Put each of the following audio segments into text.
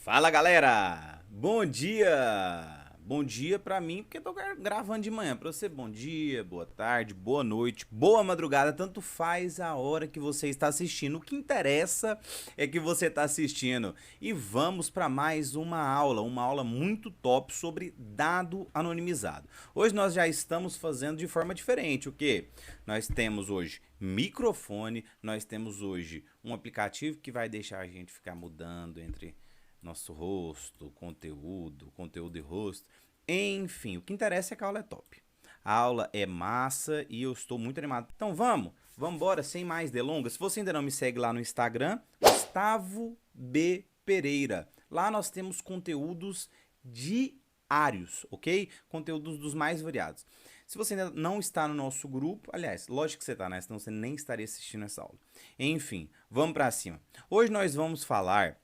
Fala galera, bom dia! Bom dia pra mim, porque tô gravando de manhã. Pra você, bom dia, boa tarde, boa noite, boa madrugada, tanto faz a hora que você está assistindo. O que interessa é que você está assistindo. E vamos para mais uma aula muito top sobre dado anonimizado. Hoje nós já estamos fazendo de forma diferente. O que? Nós temos hoje microfone, nós temos hoje um aplicativo que vai deixar a gente ficar mudando entre nosso rosto, conteúdo e rosto. Enfim, o que interessa é que a aula é top. A aula é massa e eu estou muito animado. Então vamos embora, sem mais delongas. Se você ainda não me segue lá no Instagram, Gustavo B. Pereira. Lá nós temos conteúdos diários, ok? Conteúdos dos mais variados. Se você ainda não está no nosso grupo, aliás, lógico que você está, né? Senão você nem estaria assistindo essa aula. Enfim, vamos para cima. Hoje nós vamos falar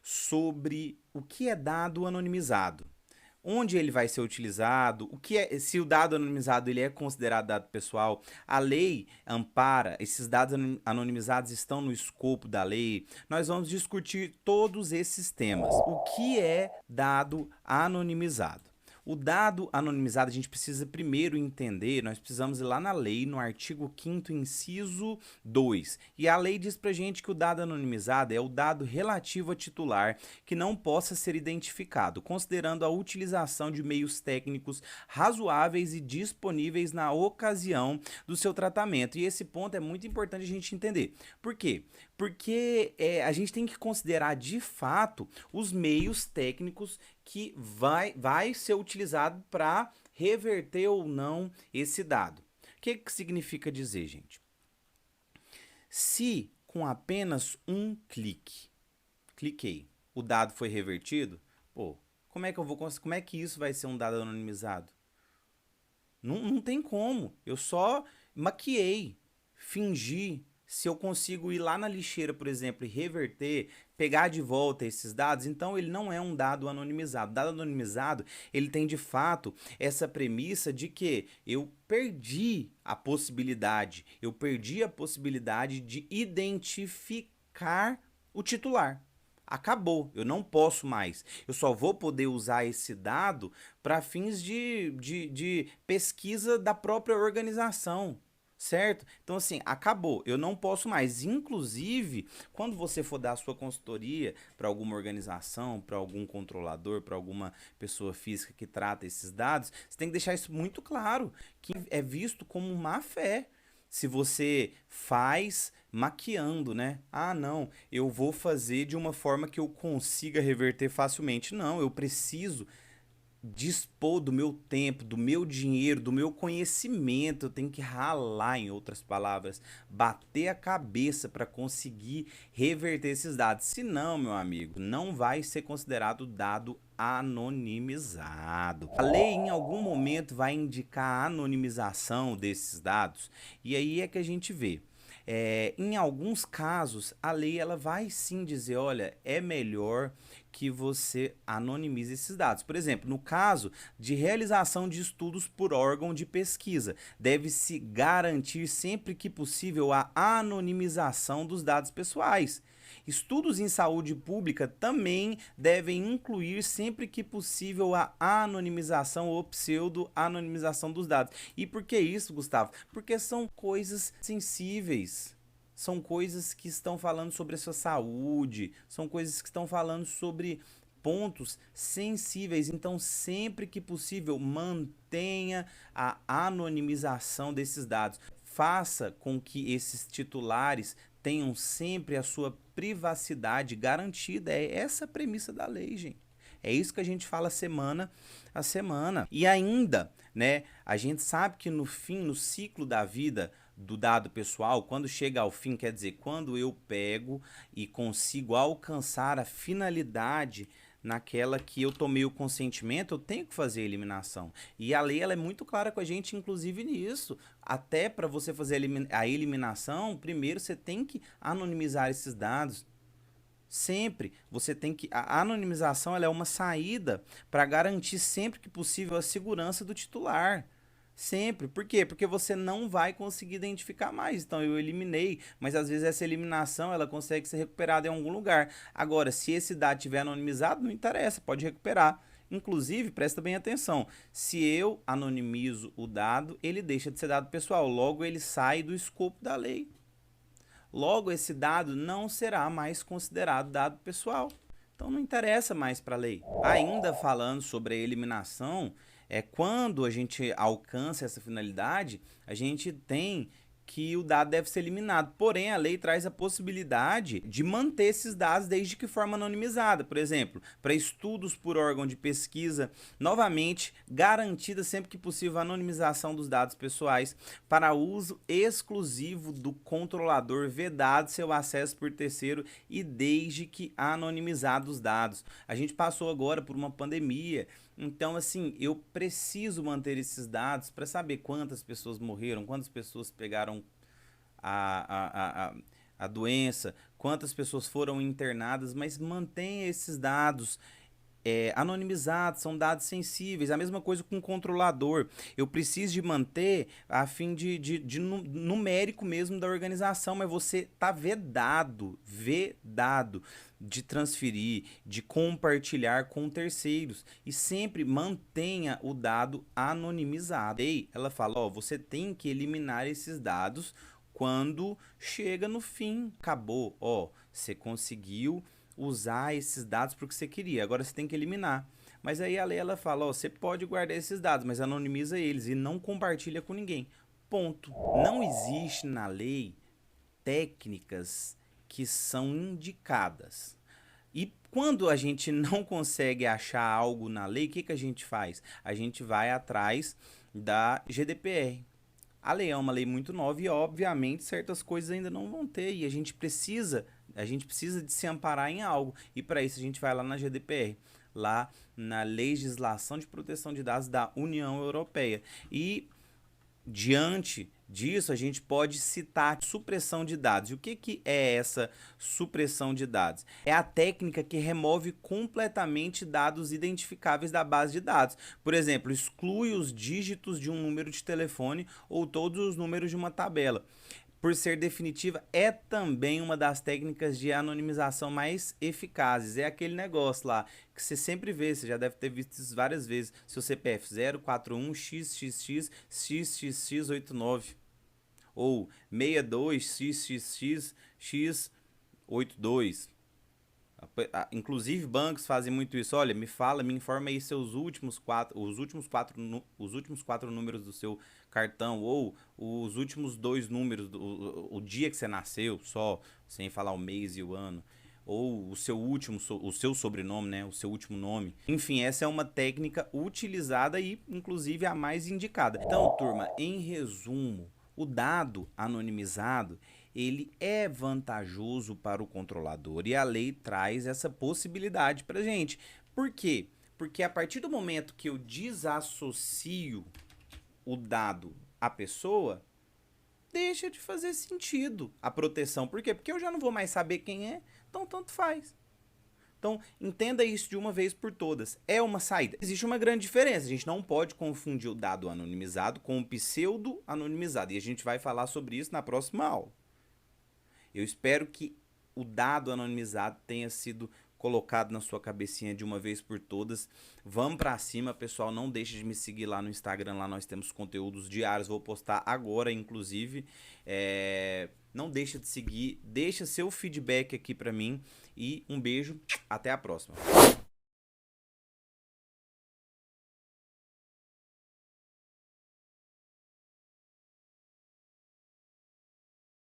sobre o que é dado anonimizado, onde ele vai ser utilizado, o que é, se o dado anonimizado ele é considerado dado pessoal, a lei ampara, esses dados anonimizados estão no escopo da lei. Nós vamos discutir todos esses temas. O que é dado anonimizado? O dado anonimizado a gente precisa primeiro entender, nós precisamos ir lá na lei, no artigo 5º, inciso 2. E a lei diz pra gente que o dado anonimizado é o dado relativo a titular que não possa ser identificado, considerando a utilização de meios técnicos razoáveis e disponíveis na ocasião do seu tratamento. E esse ponto é muito importante a gente entender. Por quê? Porque a gente tem que considerar de fato os meios técnicos que vai ser utilizado para reverter ou não esse dado. O que significa dizer, gente? Se com apenas um cliquei, o dado foi revertido, pô, como é que isso vai ser um dado anonimizado? Não tem como. Eu só maquiei, fingi. Se eu consigo ir lá na lixeira, por exemplo, e reverter, pegar de volta esses dados, então ele não é um dado anonimizado. Dado anonimizado, ele tem de fato essa premissa de que eu perdi a possibilidade de identificar o titular. Acabou, eu não posso mais. Eu só vou poder usar esse dado para fins de pesquisa da própria organização, certo? Então, assim, acabou, eu não posso mais. Inclusive, quando você for dar a sua consultoria para alguma organização, para algum controlador, para alguma pessoa física que trata esses dados, você tem que deixar isso muito claro, que é visto como má fé. Se você faz maquiando, né? Ah, não, eu vou fazer de uma forma que eu consiga reverter facilmente. Não, eu preciso dispor do meu tempo, do meu dinheiro, do meu conhecimento. Eu tenho que ralar, em outras palavras, bater a cabeça para conseguir reverter esses dados. Se não, meu amigo, não vai ser considerado dado anonimizado. A lei em algum momento vai indicar a anonimização desses dados e aí é que a gente vê. Em alguns casos, a lei ela vai sim dizer, olha, é melhor que você anonimize esses dados. Por exemplo, no caso de realização de estudos por órgão de pesquisa, deve-se garantir sempre que possível a anonimização dos dados pessoais. Estudos em saúde pública também devem incluir sempre que possível a anonimização ou pseudo-anonimização dos dados. E por que isso, Gustavo? Porque são coisas sensíveis. São coisas que estão falando sobre a sua saúde, são coisas que estão falando sobre pontos sensíveis. Então, sempre que possível, mantenha a anonimização desses dados. Faça com que esses titulares tenham sempre a sua privacidade garantida. É essa a premissa da lei, gente. É isso que a gente fala semana a semana. E ainda, né, a gente sabe que no fim, no ciclo da vida do dado pessoal, quando chega ao fim, quer dizer, quando eu pego e consigo alcançar a finalidade naquela que eu tomei o consentimento, eu tenho que fazer a eliminação. E a lei ela é muito clara com a gente, inclusive nisso. Até para você fazer a eliminação, primeiro você tem que anonimizar esses dados. Sempre você tem que. A anonimização ela é uma saída para garantir sempre que possível a segurança do titular. Sempre. Por quê? Porque você não vai conseguir identificar mais. Então eu eliminei, mas às vezes essa eliminação ela consegue ser recuperada em algum lugar. Agora, se esse dado estiver anonimizado, não interessa, pode recuperar. Inclusive, presta bem atenção, se eu anonimizo o dado, ele deixa de ser dado pessoal, logo ele sai do escopo da lei. Logo, esse dado não será mais considerado dado pessoal. Então não interessa mais para a lei. Ainda falando sobre a eliminação, quando a gente alcança essa finalidade, a gente tem que o dado deve ser eliminado. Porém, a lei traz a possibilidade de manter esses dados desde que forma anonimizada. Por exemplo, para estudos por órgão de pesquisa, novamente, garantida sempre que possível a anonimização dos dados pessoais para uso exclusivo do controlador, vedado seu acesso por terceiro e desde que anonimizados os dados. A gente passou agora por uma pandemia, então, assim, eu preciso manter esses dados para saber quantas pessoas morreram, quantas pessoas pegaram a doença, quantas pessoas foram internadas, mas mantenha esses dados anonimizados, são dados sensíveis. A mesma coisa com o controlador. Eu preciso de manter a fim de numérico mesmo da organização, mas você está vedado de transferir, de compartilhar com terceiros e sempre mantenha o dado anonimizado. E ela fala, ó, você tem que eliminar esses dados quando chega no fim. Acabou, ó, você conseguiu usar esses dados para o que você queria, agora você tem que eliminar. Mas aí a lei ela fala, ó, você pode guardar esses dados, mas anonimiza eles e não compartilha com ninguém. Ponto. Não existe na lei técnicas que são indicadas. E quando a gente não consegue achar algo na lei, o que a gente faz? A gente vai atrás da GDPR. A lei é uma lei muito nova e, obviamente, certas coisas ainda não vão ter. E a gente precisa de se amparar em algo. E para isso a gente vai lá na GDPR, lá na Legislação de Proteção de Dados da União Europeia. E diante disso, a gente pode citar supressão de dados. E o que é essa supressão de dados? É a técnica que remove completamente dados identificáveis da base de dados. Por exemplo, exclui os dígitos de um número de telefone ou todos os números de uma tabela. Por ser definitiva, é também uma das técnicas de anonimização mais eficazes. É aquele negócio lá que você sempre vê, você já deve ter visto isso várias vezes. Seu CPF 041XXX89 ou 62XXX82. Inclusive bancos fazem muito isso. Olha, me informa aí os últimos quatro números do seu cartão ou os últimos 2 números o dia que você nasceu, só sem falar o mês e o ano, ou o seu sobrenome, né, o seu último nome. Enfim, essa é uma técnica utilizada e inclusive a mais indicada. Então, turma, em resumo, o dado anonimizado ele é vantajoso para o controlador e a lei traz essa possibilidade para gente. Por quê? Porque a partir do momento que eu desassocio o dado à pessoa, deixa de fazer sentido a proteção. Por quê? Porque eu já não vou mais saber quem é, então tanto faz. Então, entenda isso de uma vez por todas. É uma saída. Existe uma grande diferença. A gente não pode confundir o dado anonimizado com o pseudo-anonimizado. E a gente vai falar sobre isso na próxima aula. Eu espero que o dado anonimizado tenha sido colocado na sua cabecinha de uma vez por todas. Vamos pra cima, pessoal. Não deixe de me seguir lá no Instagram. Lá nós temos conteúdos diários. Vou postar agora, inclusive. Não deixa de seguir. Deixa seu feedback aqui pra mim. E um beijo. Até a próxima.